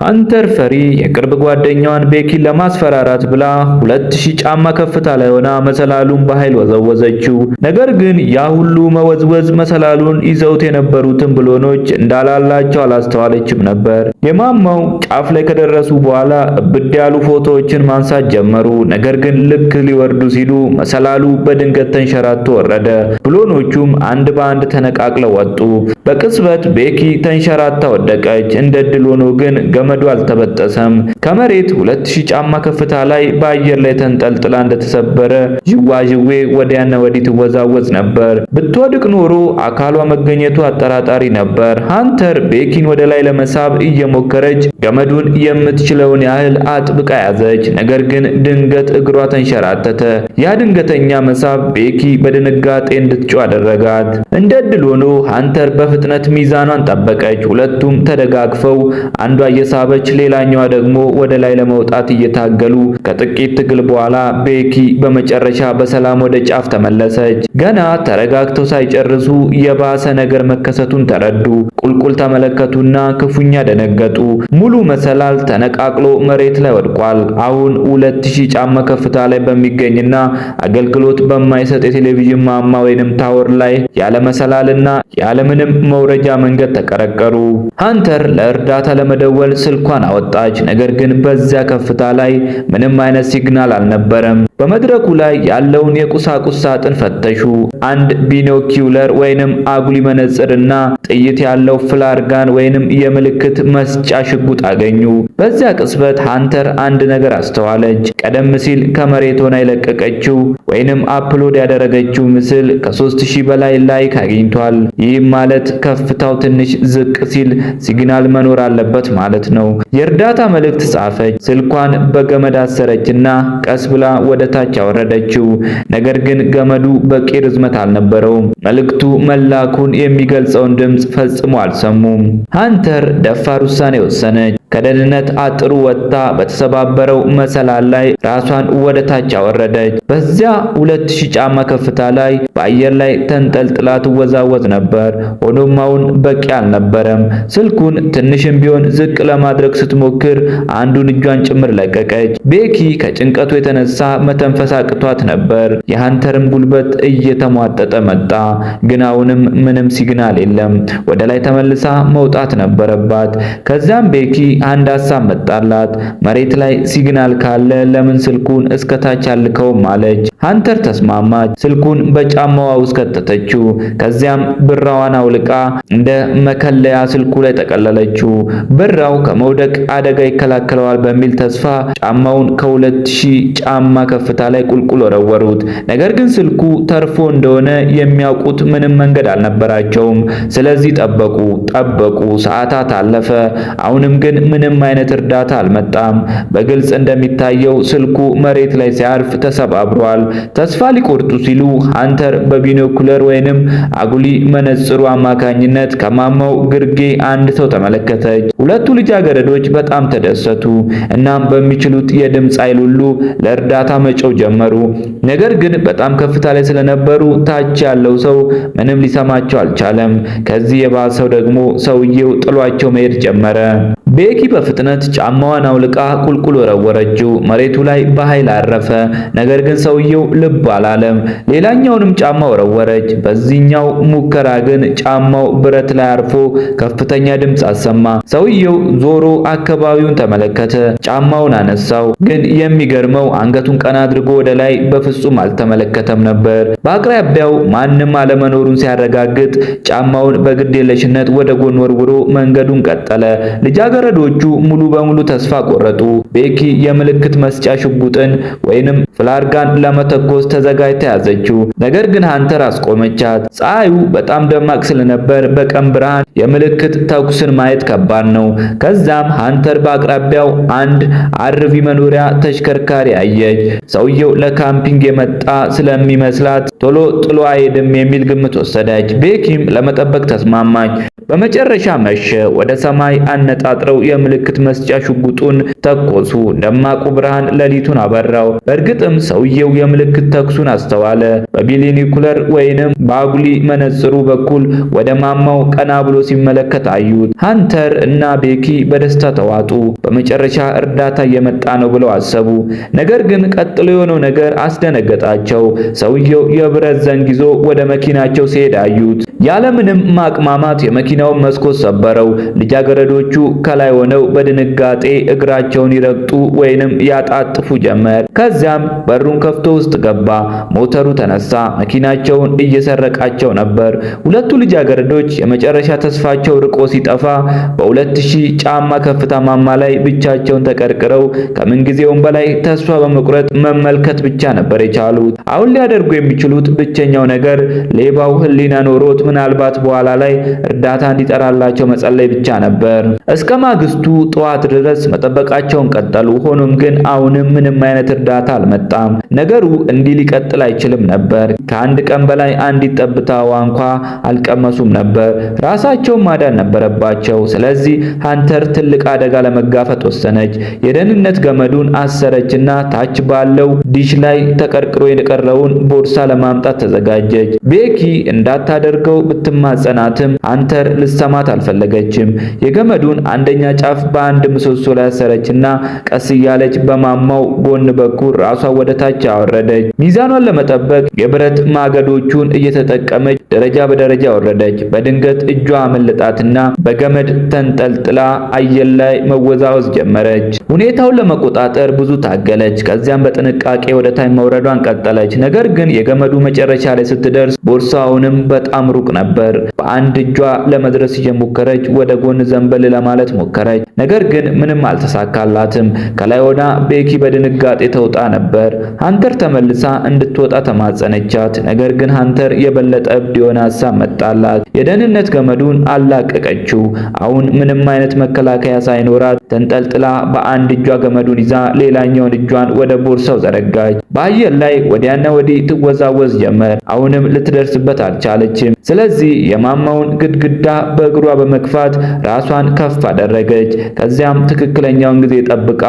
ሃንተር ፈሪ የቅርብ ጓደኛዋን ቤኪን ለማስፈራራት ብላ 2000 ጫማ ከፍታ ላይ ሆና መሰላሉን በኃይል ወዘወዘችው። ነገር ግን ያ ሁሉ መወዝወዝ መሰላሉን ይዘውት የነበሩትን ብሎኖች እንዳላላቸው አላስተዋለችም ነበር። የማማው ጫፍ ላይ ከደረሱ በኋላ እብድ ያሉ ፎቶዎችን ማንሳት ጀመሩ። ነገር ግን ልክ ሊወርዱ ሲሉ መሰላሉ በድንገት ተንሸራቶ ወረደ። ብሎኖቹም አንድ በአንድ ተነቃቅለው ወጡ። በቅጽበት ቤኪ ተንሸራታ ወደቀች። እንደ ድል ሆኖ ግን ገመዱ አልተበጠሰም። ከመሬት 2000 ጫማ ከፍታ ላይ በአየር ላይ ተንጠልጥላ እንደተሰበረ ዥዋዥዌ ወዲያና ወዲህ ትወዛወዝ ነበር። ብትወድቅ ኖሮ አካሏ መገኘቱ አጠራጣሪ ነበር። ሃንተር ቤኪን ወደ ላይ ለመሳብ እየሞከረች ገመዱን የምትችለውን ያህል አጥብቃ ያዘች። ነገር ግን ድንገት እግሯ ተንሸራተተ። ያ ድንገተኛ መሳብ ቤኪ በድንጋጤ እንድትጮህ አደረጋት። እንደ ዕድል ሆኖ ሃንተር በፍጥነት ሚዛኗን ጠበቀች። ሁለቱም ተደጋግፈው አንዷ እየሳበች ሌላኛዋ ደግሞ ወደ ላይ ለመውጣት እየታገሉ ከጥቂት ትግል በኋላ ቤኪ በመጨረሻ በሰላም ወደ ጫፍ ተመለሰች። ገና ተረጋግተው ሳይጨርሱ የባሰ ነገር መከሰቱን ተረዱ። ቁልቁል ተመለከቱና ክፉኛ ደነገጡ። ሙሉ መሰላል ተነቃቅሎ መሬት ላይ ወድቋል። አሁን 2000 ጫማ ከፍታ ላይ በሚገኝና አገልግሎት በማይሰጥ የቴሌቪዥን ማማ ወይንም ታወር ላይ ያለ መሰላልና ያለምንም መውረጃ መንገድ ተቀረቀሩ። ሃንተር ለእርዳታ ለመደወል ስልኳን አወጣች። ነገር ግን በዚያ ከፍታ ላይ ምንም አይነት ሲግናል አልነበረም። በመድረኩ ላይ ያለውን የቁሳቁስ ሳጥን ፈተሹ። አንድ ቢኖኪውለር ወይንም አጉሊ መነጽርና ጥይት ያለው ፍላርጋን ወይንም የምልክት መስጫ ሽጉጥ አገኙ። በዚያ ቅጽበት ሃንተር አንድ ነገር አስተዋለች። ቀደም ሲል ከመሬት ሆና የለቀቀችው ወይንም አፕሎድ ያደረገችው ምስል ከ3000 በላይ ላይክ አግኝቷል። ይህም ማለት ከፍታው ትንሽ ዝቅ ሲል ሲግናል መኖር አለበት ማለት ነው። የእርዳታ መልእክት ጻፈች። ስልኳን በገመድ አሰረችና ቀስ ብላ ወደ ታች አወረደችው። ነገር ግን ገመዱ በቂ ርዝመት አልነበረውም። መልእክቱ መላኩን የሚገልጸውን ድምፅ ፈጽሞ አልሰሙም። ሃንተር ደፋር ውሳኔ ወሰነች። ከደህንነት አጥሩ ወጥታ በተሰባበረው መሰላል ላይ ራሷን ወደ ታች አወረደች። በዚያ 2000 ጫማ ከፍታ ላይ በአየር ላይ ተንጠልጥላ ትወዛወዝ ነበር። ሆኖም አሁን በቂ አልነበረም። ስልኩን ትንሽም ቢሆን ዝቅ ለማድረግ ስትሞክር አንዱን እጇን ጭምር ለቀቀች። ቤኪ ከጭንቀቱ የተነሳ መተንፈስ አቅቷት ነበር። የሃንተርም ጉልበት እየተሟጠጠ መጣ። ግን አሁንም ምንም ሲግናል የለም። ወደ ላይ ተመልሳ መውጣት ነበረባት። ከዚያም ቤኪ አንድ ሐሳብ መጣላት። መሬት ላይ ሲግናል ካለ ለምን ስልኩን እስከታች አልከውም አለች። ሃንተር ተስማማች። ስልኩን በጫማዋ ውስጥ ከተተችው። ከዚያም ብራዋን አውልቃ እንደ መከለያ ስልኩ ላይ ጠቀለለችው። ብራው ከመውደቅ አደጋ ይከላከለዋል በሚል ተስፋ ጫማውን ከ2000 ጫማ ከፍታ ላይ ቁልቁል ወረወሩት። ነገር ግን ስልኩ ተርፎ እንደሆነ የሚያውቁት ምንም መንገድ አልነበራቸውም። ስለዚህ ጠበቁ። ሰዓታት አለፈ። አሁንም ግን ምንም አይነት እርዳታ አልመጣም። በግልጽ እንደሚታየው ስልኩ መሬት ላይ ሲያርፍ ተሰባብሯል። ተስፋ ሊቆርጡ ሲሉ ሃንተር በቢኖኩለር ወይንም አጉሊ መነጽሩ አማካኝነት ከማማው ግርጌ አንድ ሰው ተመለከተች። ሁለቱ ልጃገረዶች በጣም ተደሰቱ። እናም በሚችሉት የድምፅ ኃይል ሁሉ ለእርዳታ መጮህ ጀመሩ። ነገር ግን በጣም ከፍታ ላይ ስለነበሩ ታች ያለው ሰው ምንም ሊሰማቸው አልቻለም። ከዚህ የባሰው ደግሞ ሰውየው ጥሏቸው መሄድ ጀመረ። ቤኪ በፍጥነት ጫማዋን አውልቃ ቁልቁል ወረወረችው። መሬቱ ላይ በኃይል አረፈ። ነገር ግን ሰውየው ልብ አላለም። ሌላኛውንም ጫማ ወረወረች። በዚህኛው ሙከራ ግን ጫማው ብረት ላይ አርፎ ከፍተኛ ድምፅ አሰማ። ሰውየው ዞሮ አካባቢውን ተመለከተ። ጫማውን አነሳው። ግን የሚገርመው አንገቱን ቀና አድርጎ ወደ ላይ በፍጹም አልተመለከተም ነበር። በአቅራቢያው ማንም አለመኖሩን ሲያረጋግጥ ጫማውን በግዴለሽነት ወደ ጎን ወርውሮ መንገዱን ቀጠለ። ልጃገረዶቹ ሙሉ በሙሉ ተስፋ ቆረጡ። ቤኪ የምልክት መስጫ ሽጉጥን ወይንም ፍላርጋን ለመተኮስ ተዘጋጅታ ያዘችው። ነገር ግን ሃንተር አስቆመቻት። ፀሐዩ በጣም ደማቅ ስለነበር በቀን ብርሃን የምልክት ተኩስን ማየት ከባድ ነው። ከዛም ሃንተር በአቅራቢያው አንድ አርቪ መኖሪያ ተሽከርካሪ አየች። ሰውየው ለካምፒንግ የመጣ ስለሚመስላት ቶሎ ጥሎ አይሄድም የሚል ግምት ወሰደች። ቤኪም ለመጠበቅ ተስማማች። በመጨረሻ መሸ። ወደ ሰማይ አነጣጥራ የተቀረጸው የምልክት መስጫ ሽጉጡን ተኮሱ። ደማቁ ብርሃን ሌሊቱን አበራው። በእርግጥም ሰውየው የምልክት ተኩሱን አስተዋለ። በቢሊኒኩለር ወይንም በአጉሊ መነጽሩ በኩል ወደ ማማው ቀና ብሎ ሲመለከት አዩት። ሃንተር እና ቤኪ በደስታ ተዋጡ። በመጨረሻ እርዳታ እየመጣ ነው ብለው አሰቡ። ነገር ግን ቀጥሎ የሆነው ነገር አስደነገጣቸው። ሰውየው የብረት ዘንግ ይዞ ወደ መኪናቸው ሲሄድ አዩት። ያለምንም ማቅማማት የመኪናውን መስኮት ሰበረው። ልጃገረዶቹ ከላይ ሆነው በድንጋጤ እግራቸውን ይረግጡ ወይንም ያጣጥፉ ጀመር። ከዚያም በሩን ከፍቶ ውስጥ ገባ። ሞተሩ ተነሳ። መኪናቸውን እየሰረቃቸው ነበር። ሁለቱ ልጃገረዶች የመጨረሻ ተስፋቸው ርቆ ሲጠፋ በ2000 ጫማ ከፍታ ማማ ላይ ብቻቸውን ተቀርቅረው ከምንጊዜውም በላይ ተስፋ በመቁረጥ መመልከት ብቻ ነበር የቻሉት። አሁን ሊያደርጉ የሚችሉት ብቸኛው ነገር ሌባው ሕሊና ኖሮት ምናልባት በኋላ ላይ እርዳታ እንዲጠራላቸው መጸለይ ብቻ ነበር። እስከ ማግስቱ ጠዋት ድረስ መጠበቃቸውን ቀጠሉ። ሆኖም ግን አሁንም ምንም አይነት እርዳታ አልመጣም። ነገሩ እንዲህ ሊቀጥል አይችልም ነበር። ከአንድ ቀን በላይ አንዲት ጠብታ ውሃ እንኳ አልቀመሱም ነበር። ራሳቸውን ማዳን ነበረባቸው። ስለዚህ ሃንተር ትልቅ አደጋ ለመጋፈጥ ወሰነች። የደህንነት ገመዱን አሰረችና ታች ባለው ዲሽ ላይ ተቀርቅሮ የቀረውን ቦርሳ ለማምጣት ተዘጋጀች። ቤኪ እንዳታደርገው ብትማጸናትም ሃንተር ልሰማት አልፈለገችም። የገመዱን አንደኛ ጫፍ በአንድ ምሰሶ ላይ አሰረችና ቀስ እያለች በማማው ጎን በኩል ራሷን ወደ ታች አወረደች። ሚዛኗን ለመጠበቅ የብረት ማገዶቹን እየተጠቀመች ደረጃ በደረጃ ወረደች። በድንገት እጇ አመለጣትና በገመድ ተንጠልጥላ አየር ላይ መወዛወዝ ጀመረች። ሁኔታውን ለመቆጣጠር ብዙ ታገለች። ከዚያም በጥንቃቄ ወደ ታች መውረዷን ቀጠለች። ነገር ግን የገመዱ መጨረሻ ላይ ስትደርስ ቦርሳውንም በጣም ሩቅ ነበር። በአንድ እጇ ለመድረስ እየሞከረች ወደ ጎን ዘንበል ለማለት ሞከረች። ነገር ግን ምንም አልተሳካላትም። ከላይ ሆና ቤኪ በድንጋጤ ተውጣ ነበር። ሃንተር ተመልሳ እንድትወጣ ተማጸነቻት። ነገር ግን ሃንተር የበለጠ እብድ የሆነ ሐሳብ መጣላት። የደህንነት ገመዱን አላቀቀችው። አሁን ምንም አይነት መከላከያ ሳይኖራት ተንጠልጥላ በአንድ እጇ ገመዱን ይዛ ሌላኛውን እጇን ወደ ቦርሳው ዘረጋች። በአየር ላይ ወዲያና ወዲህ ትወዛወዝ ጀመር። አሁንም ልትደርስበት አልቻለችም። ስለዚህ የማማውን ግድግዳ በእግሯ በመግፋት ራሷን ከፍ አደረገች። ከዚያም ትክክለኛውን ጊዜ ጠብቃ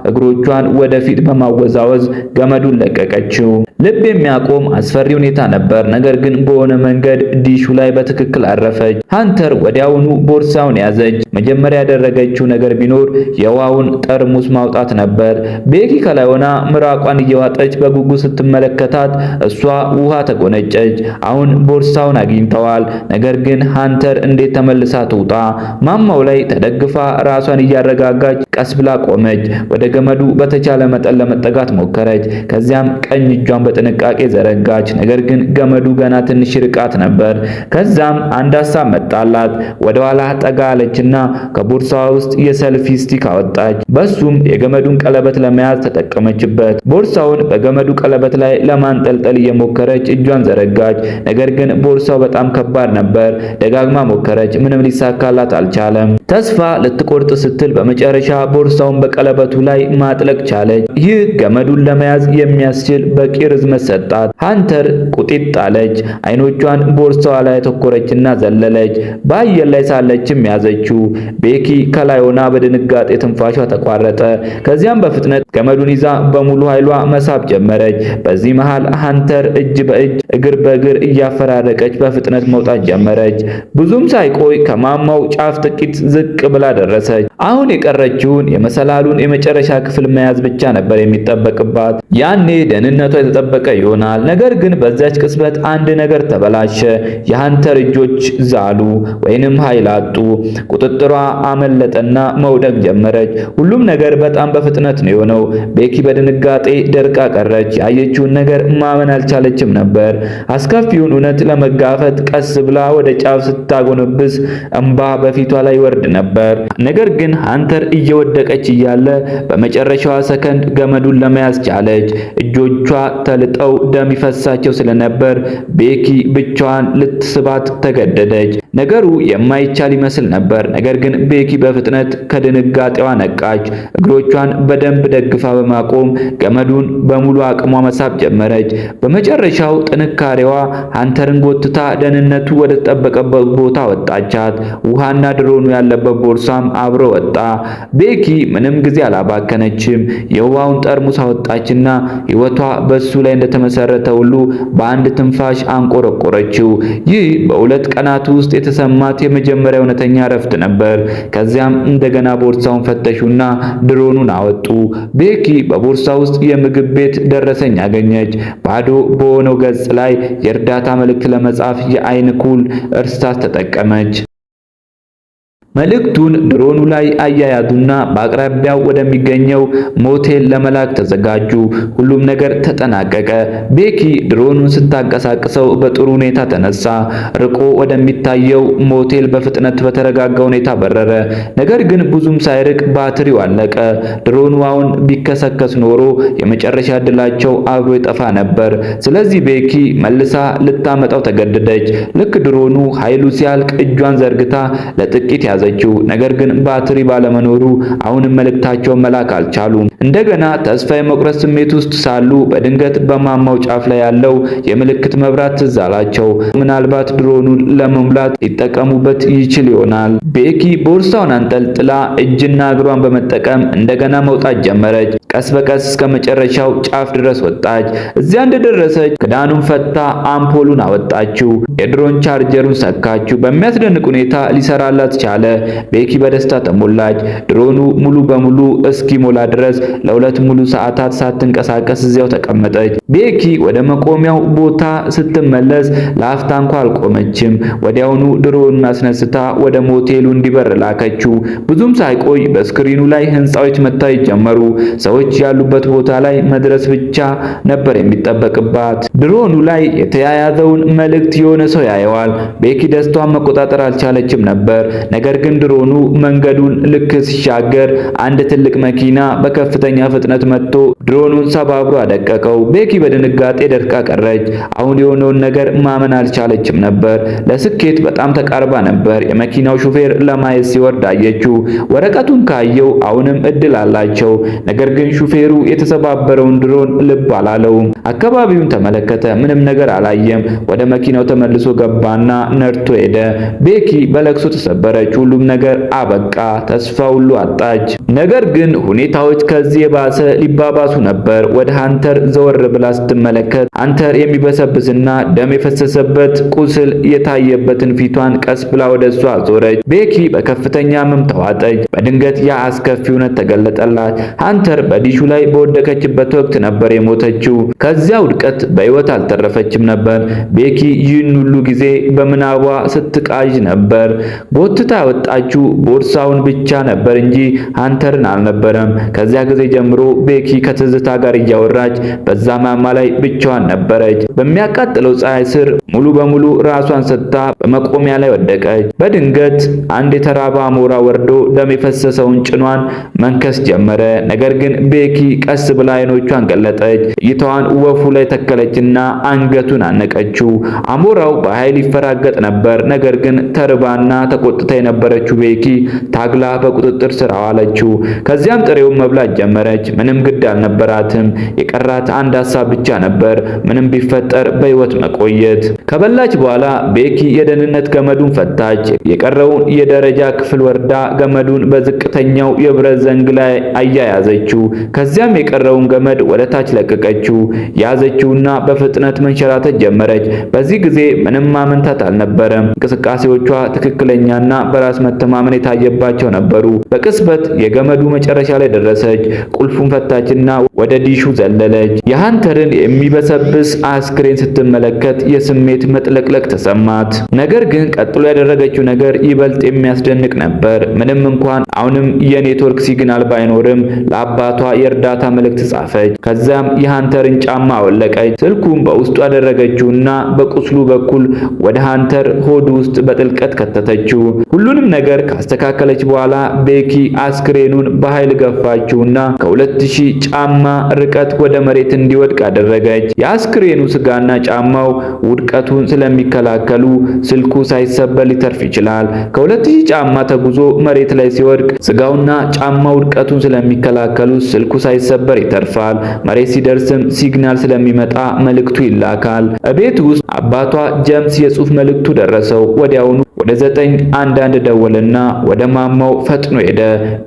እግሮቿን ወደፊት በማወዛወዝ ገመዱን ለቀቀችው። ልብ የሚያቆም አስፈሪ ሁኔታ ነበር። ነገር ግን በሆነ መንገድ ዲሹ ላይ በትክክል አረፈች። ሃንተር ወዲያውኑ ቦርሳውን ያዘች። መጀመሪያ ያደረገችው ነገር ቢኖር የውሃውን ጠርሙስ ማውጣት ነበር። ቤኪ ከላይ ሆና ምራቋን እየዋጠች በጉጉት ስትመለከታት እሷ ውሃ ተጎነጨች። አሁን ቦርሳውን አግኝተዋል። ነገር ግን ሃንተር እንዴት ተመልሳ ትውጣ? ማማው ላይ ተደግፋ ራሷን እያረጋጋች ቀስ ብላ ቆመች። ወደ ገመዱ በተቻለ መጠን ለመጠጋት ሞከረች። ከዚያም ቀኝ እጇን በጥንቃቄ ዘረጋች። ነገር ግን ገመዱ ገና ትንሽ ርቃት ነበር። ከዛም አንድ ሐሳብ መጣላት። ወደ ኋላ ጠጋ አለችና ከቦርሳዋ ውስጥ የሰልፊ ስቲክ አወጣች። በሱም የገመዱን ቀለበት ለመያዝ ተጠቀመችበት። ቦርሳውን በገመዱ ቀለበት ላይ ለማንጠልጠል እየሞከረች እጇን ዘረጋች። ነገር ግን ቦርሳው በጣም ከባድ ነበር። ደጋግማ ሞከረች። ምንም ሊሳካላት አልቻለም። ተስፋ ልትቆርጥ ስትል በመጨረሻ ቦርሳውን በቀለበቱ ላይ ማጥለቅ ቻለች። ይህ ገመዱን ለመያዝ የሚያስችል በቂ ርዝመት ሰጣት። ሃንተር ቁጢጥ አለች። አይኖቿን ቦርሳዋ ላይ ተኮረችና ዘለለች። በአየር ላይ ሳለችም ያዘችው። ቤኪ ከላይ ሆና በድንጋጤ ትንፋሿ ተቋረጠ። ከዚያም በፍጥነት ገመዱን ይዛ በሙሉ ኃይሏ መሳብ ጀመረች። በዚህ መሃል ሃንተር እጅ በእጅ እግር በእግር እያፈራረቀች በፍጥነት መውጣት ጀመረች። ብዙም ሳይቆይ ከማማው ጫፍ ጥቂት ዝቅ ብላ ደረሰች። አሁን የቀረችውን የመሰላሉን የመጨረሻ ክፍል መያዝ ብቻ ነበር የሚጠበቅባት። ያኔ ደህንነቷ የተጠበቀ ይሆናል። ነገር ግን በዛች ቅጽበት አንድ ነገር ተበላሸ። የሃንተር እጆች ዛሉ ወይንም ኃይል አጡ። ቁጥጥሯ አመለጠና መውደቅ ጀመረች። ሁሉም ነገር በጣም በፍጥነት ነው የሆነው። ቤኪ በድንጋጤ ደርቃ ቀረች። ያየችውን ነገር ማመን አልቻለችም ነበር። አስከፊውን እውነት ለመጋፈጥ ቀስ ብላ ወደ ጫፍ ስታጎነብስ እንባ በፊቷ ላይ ይወርድ ነበር። ነገር ግን ሃንተር እየወደቀች እያለ በመጨረሻዋ ሰከንድ ገመዱን ለመያዝ ቻለች። እጆቿ ተልጠው ደም ይፈሳቸው ስለነበር ቤኪ ብቻዋን ልትስባት ተገደደች። ነገሩ የማይቻል ይመስል ነበር። ነገር ግን ቤኪ በፍጥነት ከድንጋጤዋ ነቃች። እግሮቿን በደንብ ደግፋ በማቆም ገመዱን በሙሉ አቅሟ መሳብ ጀመረች። በመጨረሻው ጥንካሬዋ ሃንተርን ጎትታ ደህንነቱ ወደ ተጠበቀበት ቦታ ወጣቻት። ውሃና ድሮኑ ያለበት ቦርሳም አብሮ ወጣ። ቤኪ ምንም ጊዜ አላባከነችም። የውሃውን ጠርሙስ አወጣችና ሕይወቷ በሱ ላይ እንደተመሰረተ ሁሉ በአንድ ትንፋሽ አንቆረቆረችው። ይህ በሁለት ቀናት ውስጥ የተሰማት የመጀመሪያ እውነተኛ እረፍት ነበር። ከዚያም እንደገና ቦርሳውን ፈተሹና ድሮኑን አወጡ። ቤኪ በቦርሳ ውስጥ የምግብ ቤት ደረሰኝ አገኘች። ባዶ በሆነው ገጽ ላይ የእርዳታ መልእክት ለመጻፍ የአይን ኩል እርሳስ ተጠቀመች። መልእክቱን ድሮኑ ላይ አያያዙና በአቅራቢያው ወደሚገኘው ሞቴል ለመላክ ተዘጋጁ። ሁሉም ነገር ተጠናቀቀ። ቤኪ ድሮኑን ስታንቀሳቅሰው በጥሩ ሁኔታ ተነሳ። ርቆ ወደሚታየው ሞቴል በፍጥነት በተረጋጋ ሁኔታ በረረ። ነገር ግን ብዙም ሳይርቅ ባትሪው አለቀ። ድሮኑ አሁን ቢከሰከስ ኖሮ የመጨረሻ ዕድላቸው አብሮ ይጠፋ ነበር። ስለዚህ ቤኪ መልሳ ልታመጣው ተገደደች። ልክ ድሮኑ ኃይሉ ሲያልቅ እጇን ዘርግታ ለጥቂት ያዘ። ነገር ግን ባትሪ ባለመኖሩ አሁንም መልእክታቸውን መላክ አልቻሉም። እንደገና ተስፋ የመቁረጥ ስሜት ውስጥ ሳሉ በድንገት በማማው ጫፍ ላይ ያለው የምልክት መብራት ትዝ አላቸው። ምናልባት ድሮኑን ለመሙላት ሊጠቀሙበት ይችል ይሆናል። ቤኪ ቦርሳውን አንጠልጥላ እጅና እግሯን በመጠቀም እንደገና መውጣት ጀመረች። ቀስ በቀስ እስከ መጨረሻው ጫፍ ድረስ ወጣች። እዚያ እንደደረሰች ክዳኑን ፈታ አምፖሉን አወጣችው። የድሮን ቻርጀሩን ሰካችው። በሚያስደንቅ ሁኔታ ሊሰራላት ቻለ። ቤኪ በደስታ ተሞላች። ድሮኑ ሙሉ በሙሉ እስኪሞላ ድረስ ለሁለት ሙሉ ሰዓታት ሳትንቀሳቀስ እዚያው ተቀመጠች። ቤኪ ወደ መቆሚያው ቦታ ስትመለስ ለአፍታ እንኳ አልቆመችም። ወዲያውኑ ድሮኑን አስነስታ ወደ ሞቴሉ እንዲበር ላከችው። ብዙም ሳይቆይ በስክሪኑ ላይ ህንፃዎች መታየት ጀመሩ። ሰዎች ያሉበት ቦታ ላይ መድረስ ብቻ ነበር የሚጠበቅባት። ድሮኑ ላይ የተያያዘውን መልእክት የሆነ ሰው ያየዋል። ቤኪ ደስታዋን መቆጣጠር አልቻለችም ነበር። ነገር ግን ድሮኑ መንገዱን ልክ ሲሻገር አንድ ትልቅ መኪና በከፍተኛ ፍጥነት መጥቶ ድሮኑን ሰባብሮ አደቀቀው። ቤኪ በድንጋጤ ደርቃ ቀረች። አሁን የሆነውን ነገር ማመን አልቻለችም ነበር። ለስኬት በጣም ተቃርባ ነበር። የመኪናው ሹፌር ለማየት ሲወርድ አየችው። ወረቀቱን ካየው አሁንም እድል አላቸው። ነገር ግን ሹፌሩ የተሰባበረውን ድሮን ልብ አላለውም። አካባቢውን ተመለከተ። ምንም ነገር አላየም። ወደ መኪናው ተመልሶ ገባና ነድቶ ሄደ። ቤኪ በለቅሶ ተሰበረች። ሁሉም ነገር አበቃ። ተስፋ ሁሉ አጣች። ነገር ግን ሁኔታዎች ከዚህ የባሰ ሊባባሱ ነበር። ወደ ሃንተር ዘወር ብላ ስትመለከት ሃንተር የሚበሰብስና ደም የፈሰሰበት ቁስል የታየበትን ፊቷን ቀስ ብላ ወደ እሷ አዞረች። ቤኪ በከፍተኛ ህመም ተዋጠች። በድንገት ያ አስከፊ እውነት ተገለጠላት። ሃንተር በዲሹ ላይ በወደቀችበት ወቅት ነበር የሞተችው። ከዚያ ውድቀት በህይወት አልተረፈችም ነበር። ቤኪ ይህን ሁሉ ጊዜ በምናቧ ስትቃዥ ነበር። ጎትታ ያወጣችው ቦርሳውን ብቻ ነበር እንጂ ሃንተርን አልነበረም። ከዚያ ጊዜ ጀምሮ ቤኪ ከትዝታ ጋር እያወራች በዛ ማማ ላይ ብቻዋን ነበረች። በሚያቃጥለው ፀሐይ ስር ሙሉ በሙሉ ራሷን ሰጥታ በመቆሚያ ላይ ወደቀች። በድንገት አንድ የተራበ አሞራ ወርዶ ደም የፈሰሰውን ጭኗን መንከስ ጀመረ። ነገር ግን ቤኪ ቀስ ብላ አይኖቿን ገለጠች። እይታዋን ወፉ ላይ ተከለችና አንገቱን አነቀችው። አሞራው በኃይል ይፈራገጥ ነበር። ነገር ግን ተርባና ተቆጥታ የነበረችው ቤኪ ታግላ በቁጥጥር ስር አዋለችው። ከዚያም ጥሬውን መብላት ጀመረች። ምንም ግድ አልነበራትም። የቀራት አንድ ሐሳብ ብቻ ነበር፣ ምንም ቢፈጠር በህይወት መቆየት። ከበላች በኋላ ቤኪ የደህንነት ገመዱን ፈታች። የቀረውን የደረጃ ክፍል ወርዳ ገመዱን በዝቅተኛው የብረት ዘንግ ላይ አያያዘችው። ከዚያም የቀረውን ገመድ ወደ ታች ለቀቀችው። ያዘችውና በፍጥነት መንሸራተት ጀመረች። በዚህ ጊዜ ምንም ማመንታት አልነበረም። እንቅስቃሴዎቿ ትክክለኛና በራስ መተማመን የታየባቸው ነበሩ። በቅጽበት የገመዱ መጨረሻ ላይ ደረሰች። ቁልፉን ፈታችና ወደ ዲሹ ዘለለች። የሃንተርን የሚበሰብስ አስክሬን ስትመለከት የስሜት መጥለቅለቅ ተሰማት። ነገር ግን ቀጥሎ ያደረገችው ነገር ይበልጥ የሚያስደንቅ ነበር። ምንም እንኳን አሁንም የኔትወርክ ሲግናል ባይኖርም ለአባቷ የእርዳታ መልእክት ጻፈች። ከዚያም የሃንተርን ጫማ አወለቀች። ስልኩን በውስጡ ያደረገችውና በቁስሉ በኩል ወደ ሃንተር ሆድ ውስጥ በጥልቀት ከተተችው። ሁሉንም ነገር ካስተካከለች በኋላ ቤኪ አስክሬኑ አስክሬኑን በኃይል ገፋችውና ከ2000 ጫማ ርቀት ወደ መሬት እንዲወድቅ አደረገች። የአስክሬኑ ስጋና ጫማው ውድቀቱን ስለሚከላከሉ ስልኩ ሳይሰበር ሊተርፍ ይችላል። ከ2000 ጫማ ተጉዞ መሬት ላይ ሲወድቅ ስጋውና ጫማው ውድቀቱን ስለሚከላከሉ ስልኩ ሳይሰበር ይተርፋል። መሬት ሲደርስም ሲግናል ስለሚመጣ መልእክቱ ይላካል። እቤት ውስጥ አባቷ ጀምስ የጽሑፍ መልእክቱ ደረሰው። ወዲያውኑ ወደ 911 ደወለና ወደ ማማው ፈጥኖ ሄደ።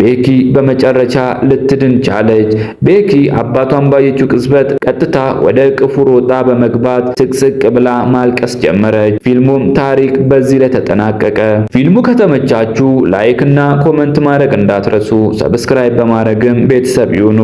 ቤኪ በመጨረሻ ልትድን ቻለች። ቤኪ አባቷን ባየችው ቅጽበት ቀጥታ ወደ እቅፉ ሮጣ በመግባት ስቅስቅ ብላ ማልቀስ ጀመረች። ፊልሙም ታሪክ በዚህ ላይ ተጠናቀቀ። ፊልሙ ከተመቻችሁ ላይክ እና ኮመንት ማድረግ እንዳትረሱ፣ ሰብስክራይብ በማድረግም ቤተሰብ ይሁኑ።